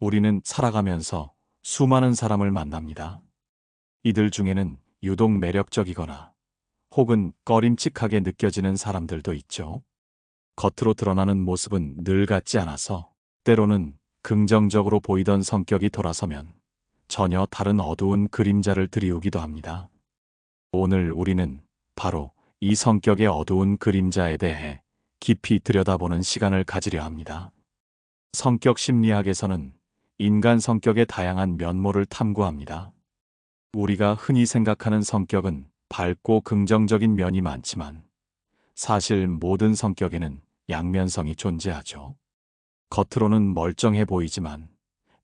우리는 살아가면서 수많은 사람을 만납니다. 이들 중에는 유독 매력적이거나 혹은 꺼림칙하게 느껴지는 사람들도 있죠. 겉으로 드러나는 모습은 늘 같지 않아서 때로는 긍정적으로 보이던 성격이 돌아서면 전혀 다른 어두운 그림자를 드리우기도 합니다. 오늘 우리는 바로 이 성격의 어두운 그림자에 대해 깊이 들여다보는 시간을 가지려 합니다. 성격 심리학에서는 인간 성격의 다양한 면모를 탐구합니다. 우리가 흔히 생각하는 성격은 밝고 긍정적인 면이 많지만 사실 모든 성격에는 양면성이 존재하죠. 겉으로는 멀쩡해 보이지만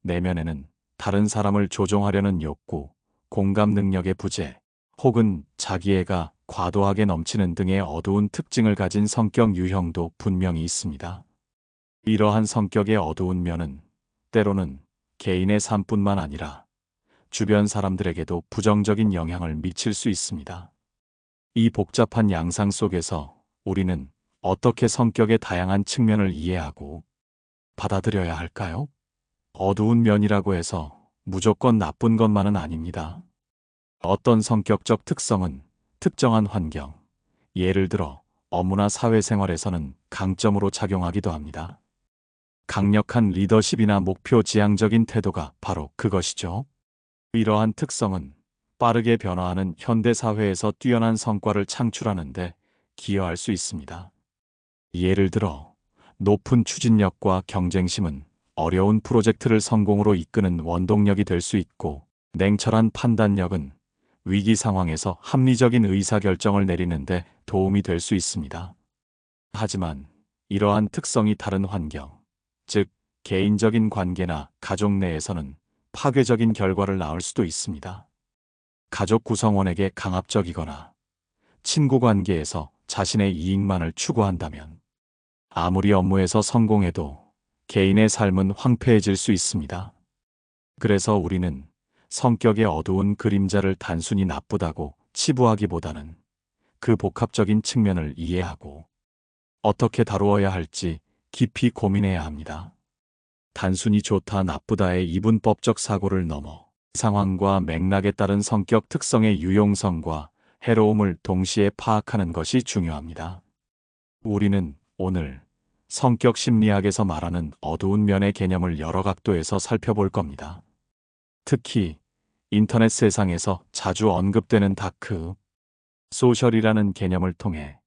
내면에는 다른 사람을 조종하려는 욕구, 공감 능력의 부재, 혹은 자기애가 과도하게 넘치는 등의 어두운 특징을 가진 성격 유형도 분명히 있습니다. 이러한 성격의 어두운 면은 때로는 개인의 삶뿐만 아니라 주변 사람들에게도 부정적인 영향을 미칠 수 있습니다. 이 복잡한 양상 속에서 우리는 어떻게 성격의 다양한 측면을 이해하고 받아들여야 할까요? 어두운 면이라고 해서 무조건 나쁜 것만은 아닙니다. 어떤 성격적 특성은 특정한 환경, 예를 들어 업무나 사회생활에서는 강점으로 작용하기도 합니다. 강력한 리더십이나 목표 지향적인 태도가 바로 그것이죠. 이러한 특성은 빠르게 변화하는 현대사회에서 뛰어난 성과를 창출하는 데 기여할 수 있습니다. 예를 들어 높은 추진력과 경쟁심은 어려운 프로젝트를 성공으로 이끄는 원동력이 될 수 있고, 냉철한 판단력은 위기 상황에서 합리적인 의사결정을 내리는데 도움이 될 수 있습니다. 하지만 이러한 특성이 다른 환경, 즉 개인적인 관계나 가족 내에서는 파괴적인 결과를 낳을 수도 있습니다. 가족 구성원에게 강압적이거나 친구 관계에서 자신의 이익만을 추구한다면 아무리 업무에서 성공해도 개인의 삶은 황폐해질 수 있습니다. 그래서 우리는 성격의 어두운 그림자를 단순히 나쁘다고 치부하기보다는 그 복합적인 측면을 이해하고 어떻게 다루어야 할지 깊이 고민해야 합니다. 단순히 좋다 나쁘다의 이분법적 사고를 넘어 상황과 맥락에 따른 성격 특성의 유용성과 해로움을 동시에 파악하는 것이 중요합니다. 우리는 오늘 성격 심리학에서 말하는 어두운 면의 개념을 여러 각도에서 살펴볼 겁니다. 특히 인터넷 세상에서 자주 언급되는 다크 소셜이라는 개념을 통해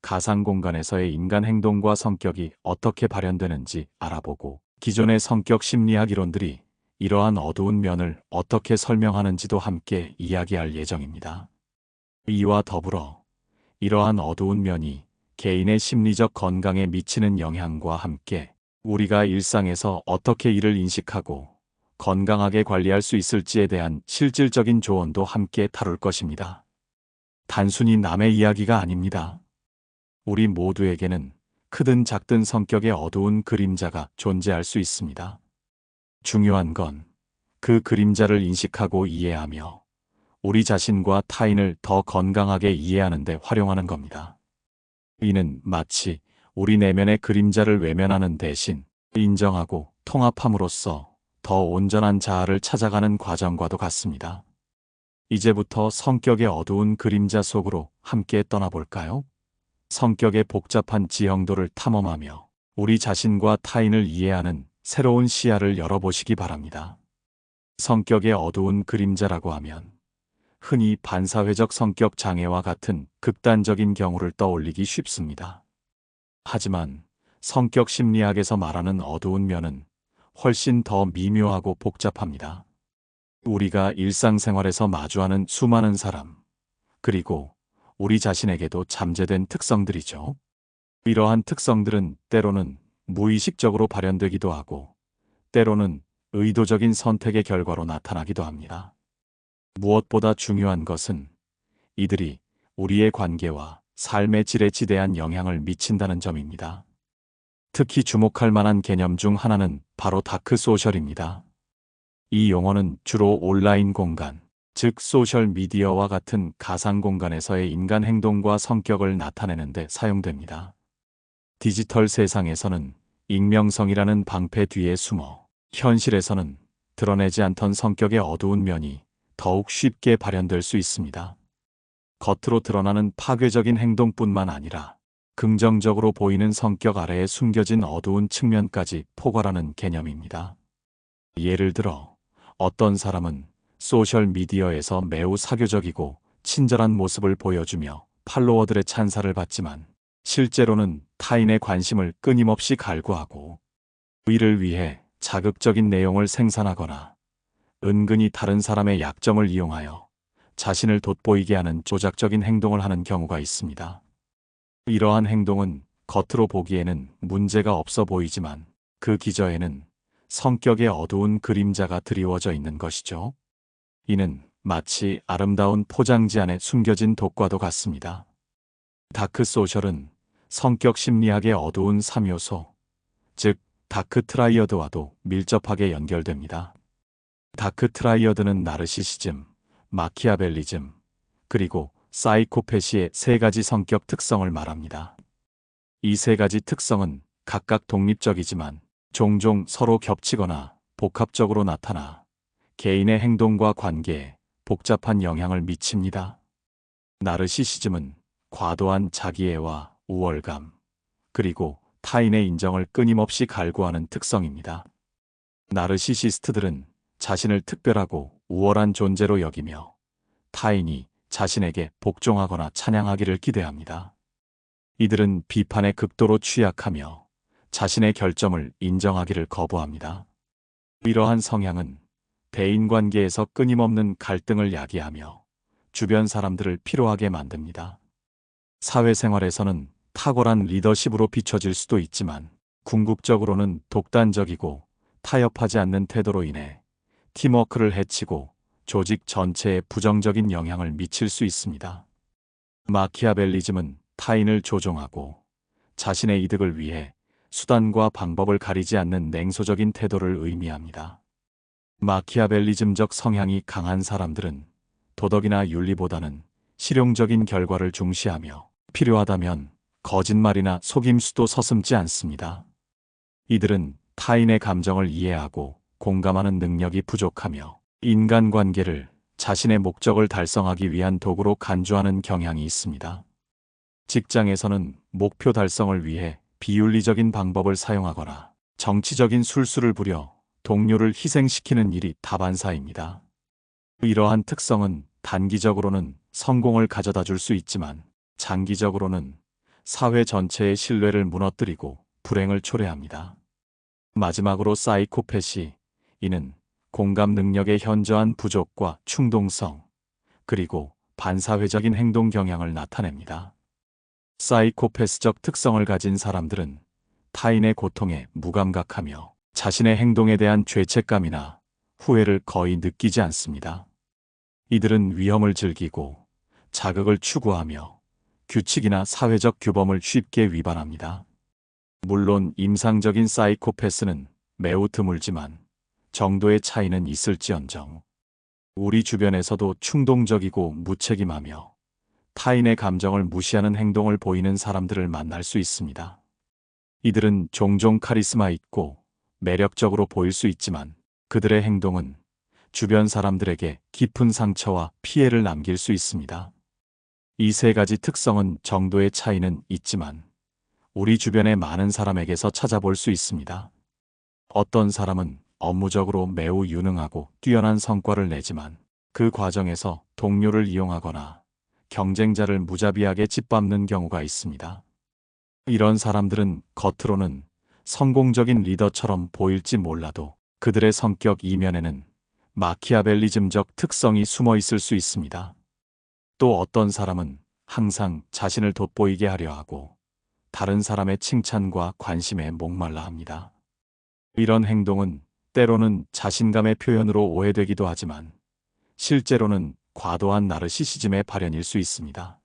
가상 공간에서의 인간 행동과 성격이 어떻게 발현되는지 알아보고, 기존의 성격 심리학 이론들이 이러한 어두운 면을 어떻게 설명하는지도 함께 이야기할 예정입니다. 이와 더불어 이러한 어두운 면이 개인의 심리적 건강에 미치는 영향과 함께 우리가 일상에서 어떻게 이를 인식하고 건강하게 관리할 수 있을지에 대한 실질적인 조언도 함께 다룰 것입니다. 단순히 남의 이야기가 아닙니다. 우리 모두에게는 크든 작든 성격의 어두운 그림자가 존재할 수 있습니다. 중요한 건 그 그림자를 인식하고 이해하며 우리 자신과 타인을 더 건강하게 이해하는 데 활용하는 겁니다. 이는 마치 우리 내면의 그림자를 외면하는 대신 인정하고 통합함으로써 더 온전한 자아를 찾아가는 과정과도 같습니다. 이제부터 성격의 어두운 그림자 속으로 함께 떠나볼까요? 성격의 복잡한 지형도를 탐험하며 우리 자신과 타인을 이해하는 새로운 시야를 열어보시기 바랍니다. 성격의 어두운 그림자라고 하면 흔히 반사회적 성격 장애와 같은 극단적인 경우를 떠올리기 쉽습니다. 하지만 성격 심리학에서 말하는 어두운 면은 훨씬 더 미묘하고 복잡합니다. 우리가 일상생활에서 마주하는 수많은 사람, 그리고 우리 자신에게도 잠재된 특성들이죠. 이러한 특성들은 때로는 무의식적으로 발현되기도 하고, 때로는 의도적인 선택의 결과로 나타나기도 합니다. 무엇보다 중요한 것은 이들이 우리의 관계와 삶의 질에 지대한 영향을 미친다는 점입니다. 특히 주목할 만한 개념 중 하나는 바로 다크 소셜입니다. 이 용어는 주로 온라인 공간, 즉 소셜미디어와 같은 가상 공간에서의 인간 행동과 성격을 나타내는 데 사용됩니다. 디지털 세상에서는 익명성이라는 방패 뒤에 숨어 현실에서는 드러내지 않던 성격의 어두운 면이 더욱 쉽게 발현될 수 있습니다. 겉으로 드러나는 파괴적인 행동뿐만 아니라 긍정적으로 보이는 성격 아래에 숨겨진 어두운 측면까지 포괄하는 개념입니다. 예를 들어 어떤 사람은 소셜미디어에서 매우 사교적이고 친절한 모습을 보여주며 팔로워들의 찬사를 받지만 실제로는 타인의 관심을 끊임없이 갈구하고 이를 위해 자극적인 내용을 생산하거나 은근히 다른 사람의 약점을 이용하여 자신을 돋보이게 하는 조작적인 행동을 하는 경우가 있습니다. 이러한 행동은 겉으로 보기에는 문제가 없어 보이지만 그 기저에는 성격의 어두운 그림자가 드리워져 있는 것이죠. 이는 마치 아름다운 포장지 안에 숨겨진 독과도 같습니다. 다크 소셜은 성격 심리학의 어두운 3요소, 즉 다크 트라이어드와도 밀접하게 연결됩니다. 다크 트라이어드는 나르시시즘, 마키아벨리즘, 그리고 사이코패시의 세 가지 성격 특성을 말합니다. 이 세 가지 특성은 각각 독립적이지만 종종 서로 겹치거나 복합적으로 나타나 개인의 행동과 관계에 복잡한 영향을 미칩니다. 나르시시즘은 과도한 자기애와 우월감, 그리고 타인의 인정을 끊임없이 갈구하는 특성입니다. 나르시시스트들은 자신을 특별하고 우월한 존재로 여기며 타인이 자신에게 복종하거나 찬양하기를 기대합니다. 이들은 비판에 극도로 취약하며 자신의 결점을 인정하기를 거부합니다. 이러한 성향은 대인관계에서 끊임없는 갈등을 야기하며 주변 사람들을 피로하게 만듭니다. 사회생활에서는 탁월한 리더십으로 비춰질 수도 있지만 궁극적으로는 독단적이고 타협하지 않는 태도로 인해 팀워크를 해치고 조직 전체에 부정적인 영향을 미칠 수 있습니다. 마키아벨리즘은 타인을 조종하고 자신의 이득을 위해 수단과 방법을 가리지 않는 냉소적인 태도를 의미합니다. 마키아벨리즘적 성향이 강한 사람들은 도덕이나 윤리보다는 실용적인 결과를 중시하며 필요하다면 거짓말이나 속임수도 서슴지 않습니다. 이들은 타인의 감정을 이해하고 공감하는 능력이 부족하며 인간관계를 자신의 목적을 달성하기 위한 도구로 간주하는 경향이 있습니다. 직장에서는 목표 달성을 위해 비윤리적인 방법을 사용하거나 정치적인 술수를 부려 동료를 희생시키는 일이 다반사입니다. 이러한 특성은 단기적으로는 성공을 가져다 줄 수 있지만 장기적으로는 사회 전체의 신뢰를 무너뜨리고 불행을 초래합니다. 마지막으로 사이코패시, 이는 공감 능력의 현저한 부족과 충동성, 그리고 반사회적인 행동 경향을 나타냅니다. 사이코패스적 특성을 가진 사람들은 타인의 고통에 무감각하며 자신의 행동에 대한 죄책감이나 후회를 거의 느끼지 않습니다. 이들은 위험을 즐기고 자극을 추구하며 규칙이나 사회적 규범을 쉽게 위반합니다. 물론 임상적인 사이코패스는 매우 드물지만 정도의 차이는 있을지언정 우리 주변에서도 충동적이고 무책임하며 타인의 감정을 무시하는 행동을 보이는 사람들을 만날 수 있습니다. 이들은 종종 카리스마 있고 매력적으로 보일 수 있지만 그들의 행동은 주변 사람들에게 깊은 상처와 피해를 남길 수 있습니다. 이 세 가지 특성은 정도의 차이는 있지만 우리 주변의 많은 사람에게서 찾아볼 수 있습니다. 어떤 사람은 업무적으로 매우 유능하고 뛰어난 성과를 내지만 그 과정에서 동료를 이용하거나 경쟁자를 무자비하게 짓밟는 경우가 있습니다. 이런 사람들은 겉으로는 성공적인 리더처럼 보일지 몰라도 그들의 성격 이면에는 마키아벨리즘적 특성이 숨어 있을 수 있습니다. 또 어떤 사람은 항상 자신을 돋보이게 하려 하고 다른 사람의 칭찬과 관심에 목말라 합니다. 이런 행동은 때로는 자신감의 표현으로 오해되기도 하지만 실제로는 과도한 나르시시즘의 발현일 수 있습니다.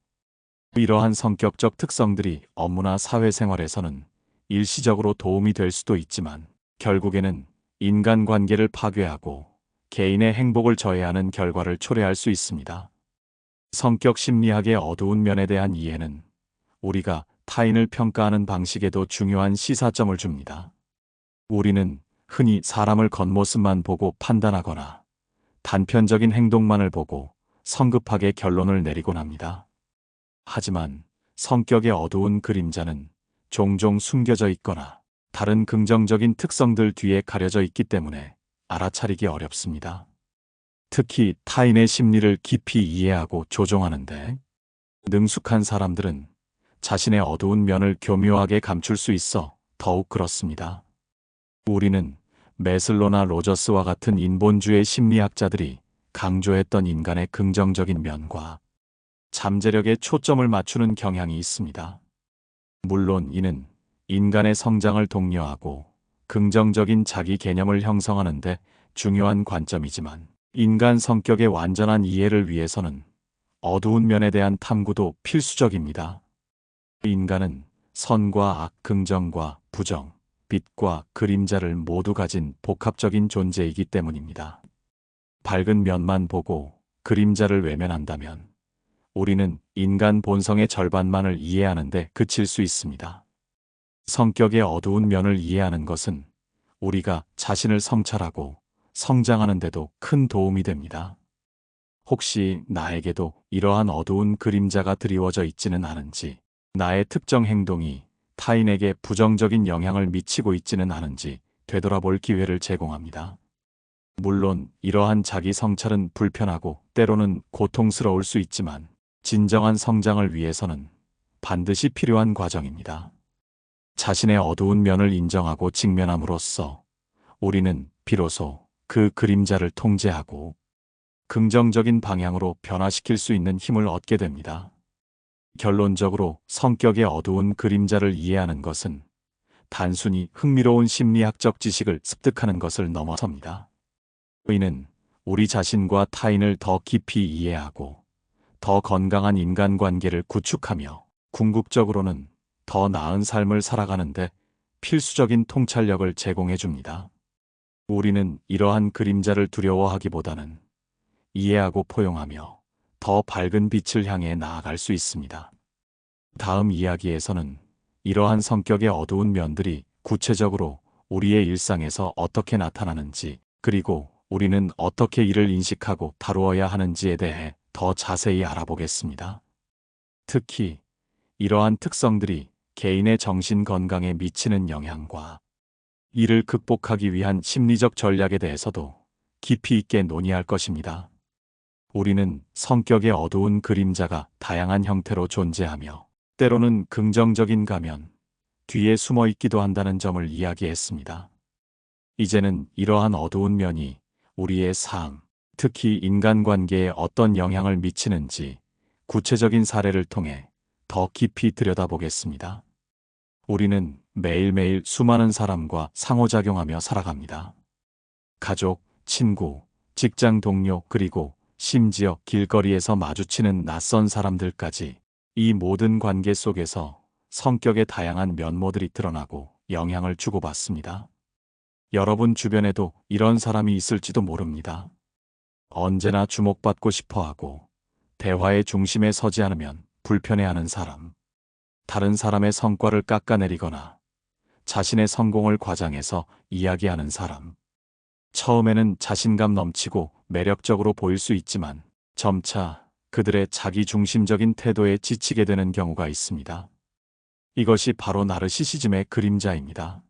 이러한 성격적 특성들이 업무나 사회생활에서는 일시적으로 도움이 될 수도 있지만 결국에는 인간관계를 파괴하고 개인의 행복을 저해하는 결과를 초래할 수 있습니다. 성격 심리학의 어두운 면에 대한 이해는 우리가 타인을 평가하는 방식에도 중요한 시사점을 줍니다. 우리는 흔히 사람을 겉모습만 보고 판단하거나 단편적인 행동만을 보고 성급하게 결론을 내리곤 합니다. 하지만 성격의 어두운 그림자는 종종 숨겨져 있거나 다른 긍정적인 특성들 뒤에 가려져 있기 때문에 알아차리기 어렵습니다. 특히 타인의 심리를 깊이 이해하고 조종하는데 능숙한 사람들은 자신의 어두운 면을 교묘하게 감출 수 있어 더욱 그렇습니다. 우리는 매슬로나 로저스와 같은 인본주의 심리학자들이 강조했던 인간의 긍정적인 면과 잠재력에 초점을 맞추는 경향이 있습니다. 물론 이는 인간의 성장을 독려하고 긍정적인 자기 개념을 형성하는 데 중요한 관점이지만 인간 성격의 완전한 이해를 위해서는 어두운 면에 대한 탐구도 필수적입니다. 인간은 선과 악, 긍정과 부정, 빛과 그림자를 모두 가진 복합적인 존재이기 때문입니다. 밝은 면만 보고 그림자를 외면한다면 우리는 인간 본성의 절반만을 이해하는 데 그칠 수 있습니다. 성격의 어두운 면을 이해하는 것은 우리가 자신을 성찰하고 성장하는 데도 큰 도움이 됩니다. 혹시 나에게도 이러한 어두운 그림자가 드리워져 있지는 않은지, 나의 특정 행동이 타인에게 부정적인 영향을 미치고 있지는 않은지 되돌아볼 기회를 제공합니다. 물론 이러한 자기 성찰은 불편하고 때로는 고통스러울 수 있지만 진정한 성장을 위해서는 반드시 필요한 과정입니다. 자신의 어두운 면을 인정하고 직면함으로써 우리는 비로소 그 그림자를 통제하고 긍정적인 방향으로 변화시킬 수 있는 힘을 얻게 됩니다. 결론적으로 성격의 어두운 그림자를 이해하는 것은 단순히 흥미로운 심리학적 지식을 습득하는 것을 넘어섭니다. 이는 우리 자신과 타인을 더 깊이 이해하고 더 건강한 인간관계를 구축하며 궁극적으로는 더 나은 삶을 살아가는데 필수적인 통찰력을 제공해 줍니다. 우리는 이러한 그림자를 두려워하기보다는 이해하고 포용하며 더 밝은 빛을 향해 나아갈 수 있습니다. 다음 이야기에서는 이러한 성격의 어두운 면들이 구체적으로 우리의 일상에서 어떻게 나타나는지, 그리고 우리는 어떻게 이를 인식하고 다루어야 하는지에 대해 더 자세히 알아보겠습니다. 특히 이러한 특성들이 개인의 정신 건강에 미치는 영향과 이를 극복하기 위한 심리적 전략에 대해서도 깊이 있게 논의할 것입니다. 우리는 성격의 어두운 그림자가 다양한 형태로 존재하며 때로는 긍정적인 가면 뒤에 숨어 있기도 한다는 점을 이야기했습니다. 이제는 이러한 어두운 면이 우리의 삶, 특히 인간관계에 어떤 영향을 미치는지 구체적인 사례를 통해 더 깊이 들여다보겠습니다. 우리는 매일매일 수많은 사람과 상호작용하며 살아갑니다. 가족, 친구, 직장 동료, 그리고 심지어 길거리에서 마주치는 낯선 사람들까지 이 모든 관계 속에서 성격의 다양한 면모들이 드러나고 영향을 주고받습니다. 여러분 주변에도 이런 사람이 있을지도 모릅니다. 언제나 주목받고 싶어하고 대화의 중심에 서지 않으면 불편해하는 사람, 다른 사람의 성과를 깎아내리거나 자신의 성공을 과장해서 이야기하는 사람. 처음에는 자신감 넘치고 매력적으로 보일 수 있지만 점차 그들의 자기중심적인 태도에 지치게 되는 경우가 있습니다. 이것이 바로 나르시시즘의 그림자입니다.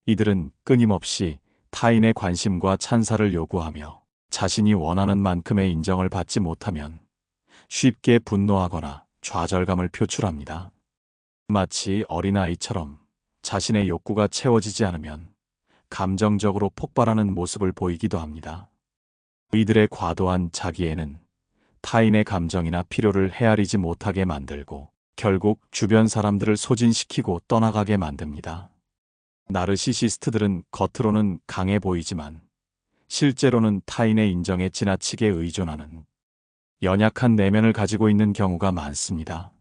이들은 끊임없이 타인의 관심과 찬사를 요구하며 자신이 원하는 만큼의 인정을 받지 못하면 쉽게 분노하거나 좌절감을 표출합니다. 마치 어린아이처럼 자신의 욕구가 채워지지 않으면 감정적으로 폭발하는 모습을 보이기도 합니다. 이들의 과도한 자기애는 타인의 감정이나 필요를 헤아리지 못하게 만들고 결국 주변 사람들을 소진시키고 떠나가게 만듭니다. 나르시시스트들은 겉으로는 강해 보이지만 실제로는 타인의 인정에 지나치게 의존하는 연약한 내면을 가지고 있는 경우가 많습니다.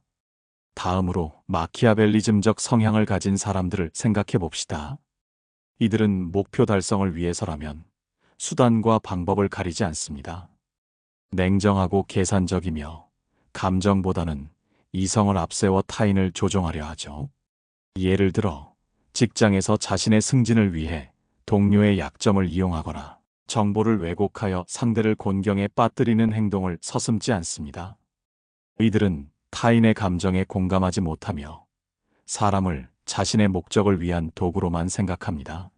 다음으로 마키아벨리즘적 성향을 가진 사람들을 생각해 봅시다. 이들은 목표 달성을 위해서라면 수단과 방법을 가리지 않습니다. 냉정하고 계산적이며 감정보다는 이성을 앞세워 타인을 조종하려 하죠. 예를 들어 직장에서 자신의 승진을 위해 동료의 약점을 이용하거나 정보를 왜곡하여 상대를 곤경에 빠뜨리는 행동을 서슴지 않습니다. 이들은 타인의 감정에 공감하지 못하며 사람을 자신의 목적을 위한 도구로만 생각합니다.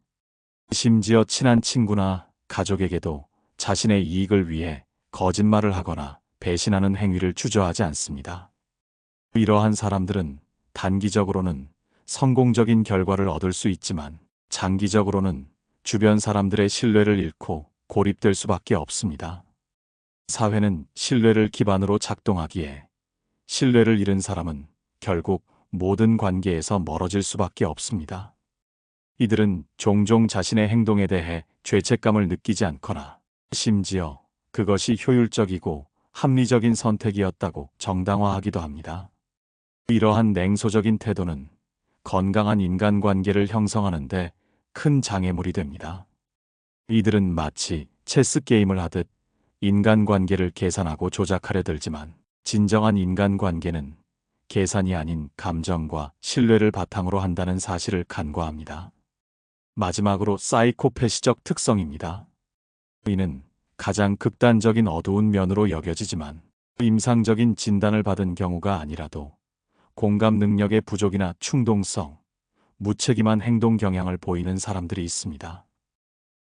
심지어 친한 친구나 가족에게도 자신의 이익을 위해 거짓말을 하거나 배신하는 행위를 주저하지 않습니다. 이러한 사람들은 단기적으로는 성공적인 결과를 얻을 수 있지만 장기적으로는 주변 사람들의 신뢰를 잃고 고립될 수밖에 없습니다. 사회는 신뢰를 기반으로 작동하기에 신뢰를 잃은 사람은 결국 모든 관계에서 멀어질 수밖에 없습니다. 이들은 종종 자신의 행동에 대해 죄책감을 느끼지 않거나 심지어 그것이 효율적이고 합리적인 선택이었다고 정당화하기도 합니다. 이러한 냉소적인 태도는 건강한 인간관계를 형성하는 데 큰 장애물이 됩니다. 이들은 마치 체스 게임을 하듯 인간관계를 계산하고 조작하려 들지만 진정한 인간관계는 계산이 아닌 감정과 신뢰를 바탕으로 한다는 사실을 간과합니다. 마지막으로 사이코패시적 특성입니다. 이는 가장 극단적인 어두운 면으로 여겨지지만 임상적인 진단을 받은 경우가 아니라도 공감 능력의 부족이나 충동성, 무책임한 행동 경향을 보이는 사람들이 있습니다.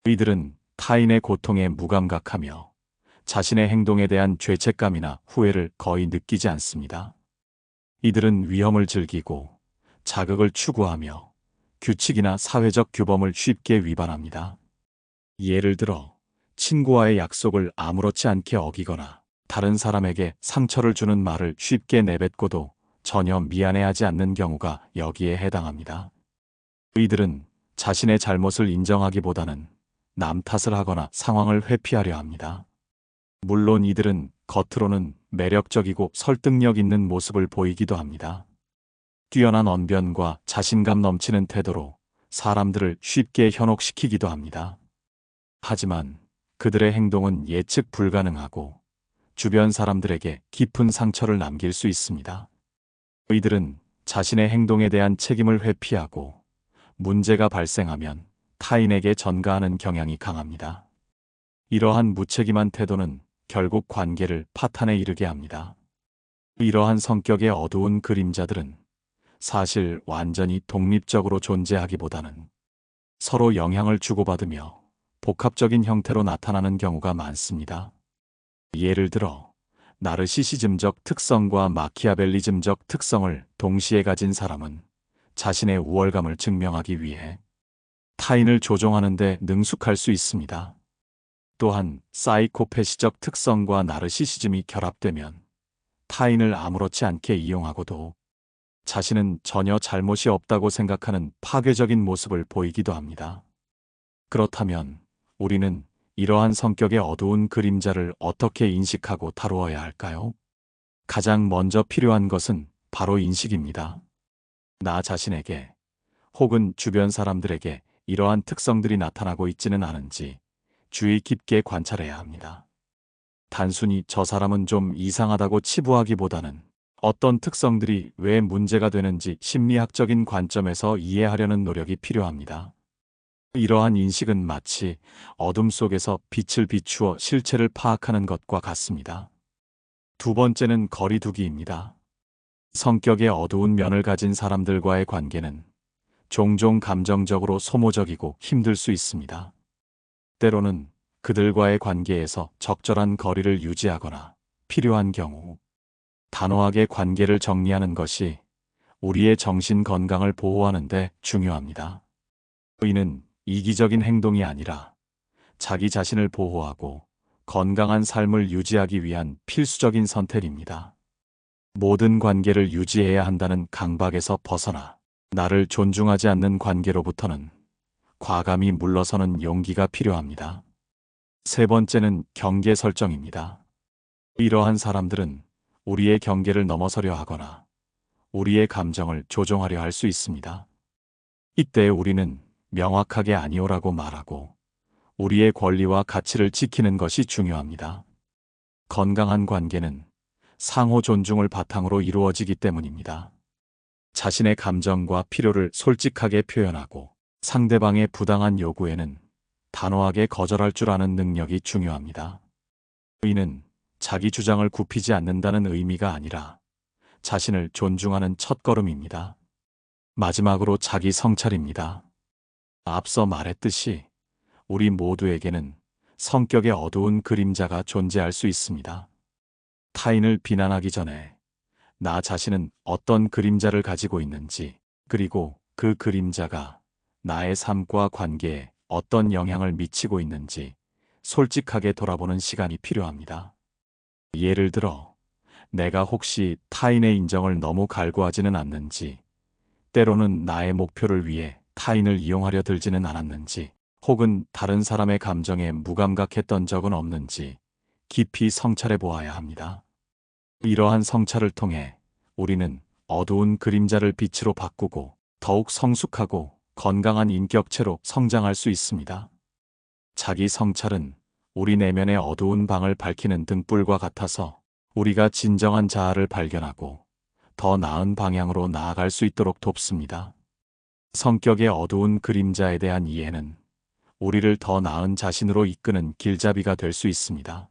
이들은 타인의 고통에 무감각하며 자신의 행동에 대한 죄책감이나 후회를 거의 느끼지 않습니다. 이들은 위험을 즐기고 자극을 추구하며 규칙이나 사회적 규범을 쉽게 위반합니다. 예를 들어 친구와의 약속을 아무렇지 않게 어기거나 다른 사람에게 상처를 주는 말을 쉽게 내뱉고도 전혀 미안해하지 않는 경우가 여기에 해당합니다. 이들은 자신의 잘못을 인정하기보다는 남 탓을 하거나 상황을 회피하려 합니다. 물론 이들은 겉으로는 매력적이고 설득력 있는 모습을 보이기도 합니다. 뛰어난 언변과 자신감 넘치는 태도로 사람들을 쉽게 현혹시키기도 합니다. 하지만 그들의 행동은 예측 불가능하고 주변 사람들에게 깊은 상처를 남길 수 있습니다. 이들은 자신의 행동에 대한 책임을 회피하고 문제가 발생하면 타인에게 전가하는 경향이 강합니다. 이러한 무책임한 태도는 결국 관계를 파탄에 이르게 합니다. 이러한 성격의 어두운 그림자들은 사실 완전히 독립적으로 존재하기보다는 서로 영향을 주고받으며 복합적인 형태로 나타나는 경우가 많습니다. 예를 들어 나르시시즘적 특성과 마키아벨리즘적 특성을 동시에 가진 사람은 자신의 우월감을 증명하기 위해 타인을 조종하는 데 능숙할 수 있습니다. 또한 사이코패시적 특성과 나르시시즘이 결합되면 타인을 아무렇지 않게 이용하고도 자신은 전혀 잘못이 없다고 생각하는 파괴적인 모습을 보이기도 합니다. 그렇다면 우리는 이러한 성격의 어두운 그림자를 어떻게 인식하고 다루어야 할까요? 가장 먼저 필요한 것은 바로 인식입니다. 나 자신에게 혹은 주변 사람들에게 이러한 특성들이 나타나고 있지는 않은지 주의 깊게 관찰해야 합니다. 단순히 저 사람은 좀 이상하다고 치부하기보다는 어떤 특성들이 왜 문제가 되는지 심리학적인 관점에서 이해하려는 노력이 필요합니다. 이러한 인식은 마치 어둠 속에서 빛을 비추어 실체를 파악하는 것과 같습니다. 두 번째는 거리두기입니다. 성격의 어두운 면을 가진 사람들과의 관계는 종종 감정적으로 소모적이고 힘들 수 있습니다. 때로는 그들과의 관계에서 적절한 거리를 유지하거나 필요한 경우 단호하게 관계를 정리하는 것이 우리의 정신 건강을 보호하는 데 중요합니다. 이는 이기적인 행동이 아니라 자기 자신을 보호하고 건강한 삶을 유지하기 위한 필수적인 선택입니다. 모든 관계를 유지해야 한다는 강박에서 벗어나 나를 존중하지 않는 관계로부터는 과감히 물러서는 용기가 필요합니다. 세 번째는 경계 설정입니다. 이러한 사람들은 우리의 경계를 넘어서려 하거나 우리의 감정을 조종하려 할 수 있습니다. 이때 우리는 명확하게 아니오라고 말하고 우리의 권리와 가치를 지키는 것이 중요합니다. 건강한 관계는 상호 존중을 바탕으로 이루어지기 때문입니다. 자신의 감정과 필요를 솔직하게 표현하고 상대방의 부당한 요구에는 단호하게 거절할 줄 아는 능력이 중요합니다. 이는 자기 주장을 굽히지 않는다는 의미가 아니라 자신을 존중하는 첫걸음입니다. 마지막으로 자기 성찰입니다. 앞서 말했듯이 우리 모두에게는 성격의 어두운 그림자가 존재할 수 있습니다. 타인을 비난하기 전에 나 자신은 어떤 그림자를 가지고 있는지, 그리고 그 그림자가 나의 삶과 관계에 어떤 영향을 미치고 있는지 솔직하게 돌아보는 시간이 필요합니다. 예를 들어, 내가 혹시 타인의 인정을 너무 갈구하지는 않는지, 때로는 나의 목표를 위해 타인을 이용하려 들지는 않았는지, 혹은 다른 사람의 감정에 무감각했던 적은 없는지 깊이 성찰해 보아야 합니다. 이러한 성찰을 통해 우리는 어두운 그림자를 빛으로 바꾸고 더욱 성숙하고 건강한 인격체로 성장할 수 있습니다. 자기 성찰은 우리 내면의 어두운 방을 밝히는 등불과 같아서 우리가 진정한 자아를 발견하고 더 나은 방향으로 나아갈 수 있도록 돕습니다. 성격의 어두운 그림자에 대한 이해는 우리를 더 나은 자신으로 이끄는 길잡이가 될 수 있습니다.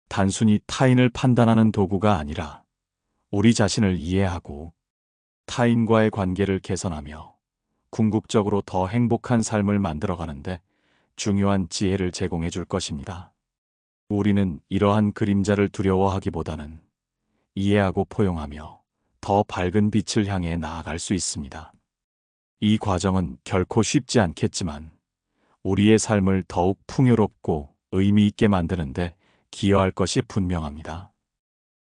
단순히 타인을 판단하는 도구가 아니라 우리 자신을 이해하고 타인과의 관계를 개선하며 궁극적으로 더 행복한 삶을 만들어가는데 중요한 지혜를 제공해 줄 것입니다. 우리는 이러한 그림자를 두려워하기보다는 이해하고 포용하며 더 밝은 빛을 향해 나아갈 수 있습니다. 이 과정은 결코 쉽지 않겠지만 우리의 삶을 더욱 풍요롭고 의미 있게 만드는데 기여할 것이 분명합니다.